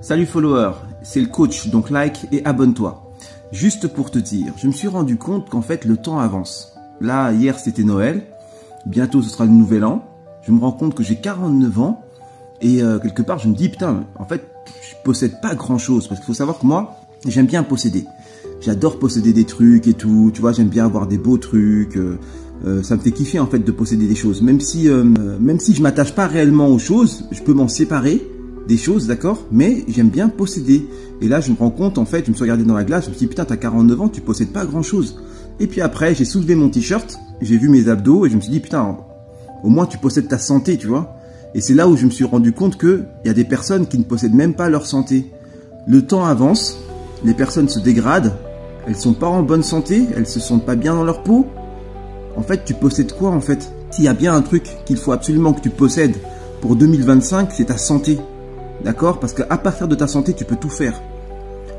Salut follower, c'est le coach, donc like et abonne-toi. Juste pour te dire, je me suis rendu compte qu'en fait le temps avance. Là, hier c'était Noël, bientôt ce sera le nouvel an. Je me rends compte que j'ai 49 ans et quelque part je me dis putain, en fait je possède pas grand chose. Parce qu'il faut savoir que moi, j'aime bien posséder. J'adore posséder des trucs et tout, tu vois, j'aime bien avoir des beaux trucs. Ça me fait kiffer en fait de posséder des choses. Même si je m'attache pas réellement aux choses, je peux m'en séparer des choses, d'accord, mais j'aime bien posséder. Et là, je me rends compte, en fait, je me suis regardé dans la glace, je me suis dit, putain, t'as 49 ans, tu possèdes pas grand chose. Et puis après, j'ai soulevé mon t-shirt, j'ai vu mes abdos et je me suis dit, putain, au moins tu possèdes ta santé, tu vois. Et c'est là où je me suis rendu compte qu'il y a des personnes qui ne possèdent même pas leur santé. Le temps avance, les personnes se dégradent, elles sont pas en bonne santé, elles se sentent pas bien dans leur peau. En fait, tu possèdes quoi, en fait? S'il y a bien un truc qu'il faut absolument que tu possèdes pour 2025, c'est ta santé. D'accord? Parce qu'à partir de ta santé, tu peux tout faire.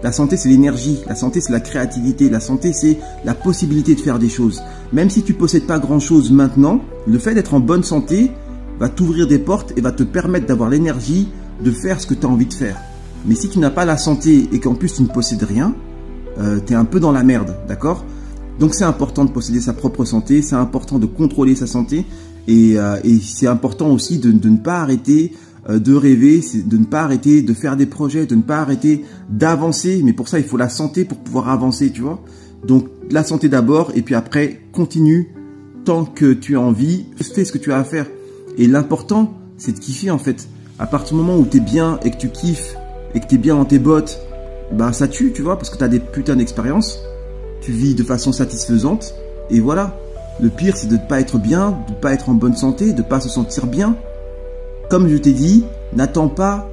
La santé, c'est l'énergie. La santé, c'est la créativité. La santé, c'est la possibilité de faire des choses. Même si tu ne possèdes pas grand-chose maintenant, le fait d'être en bonne santé va t'ouvrir des portes et va te permettre d'avoir l'énergie de faire ce que tu as envie de faire. Mais si tu n'as pas la santé et qu'en plus tu ne possèdes rien, tu es un peu dans la merde. D'accord? Donc c'est important de posséder sa propre santé. C'est important de contrôler sa santé. Et c'est important aussi de ne pas arrêter de rêver, de ne pas arrêter de faire des projets, de ne pas arrêter d'avancer. Mais pour ça, il faut la santé pour pouvoir avancer, tu vois. Donc, la santé d'abord et puis après, continue tant que tu as envie, fais ce que tu as à faire. Et l'important, c'est de kiffer en fait. À partir du moment où tu es bien et que tu kiffes et que tu es bien dans tes bottes, bah ça tue, tu vois, parce que tu as des putains d'expériences. Tu vis de façon satisfaisante et voilà. Le pire, c'est de ne pas être bien, de ne pas être en bonne santé, de ne pas se sentir bien. Comme je t'ai dit, n'attends pas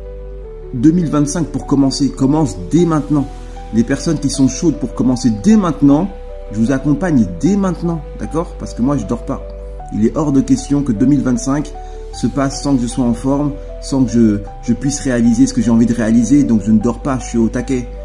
2025 pour commencer. Commence dès maintenant. Les personnes qui sont chaudes pour commencer dès maintenant, je vous accompagne dès maintenant. D'accord? Parce que moi, je ne dors pas. Il est hors de question que 2025 se passe sans que je sois en forme, sans que je puisse réaliser ce que j'ai envie de réaliser. Donc, je ne dors pas, je suis au taquet.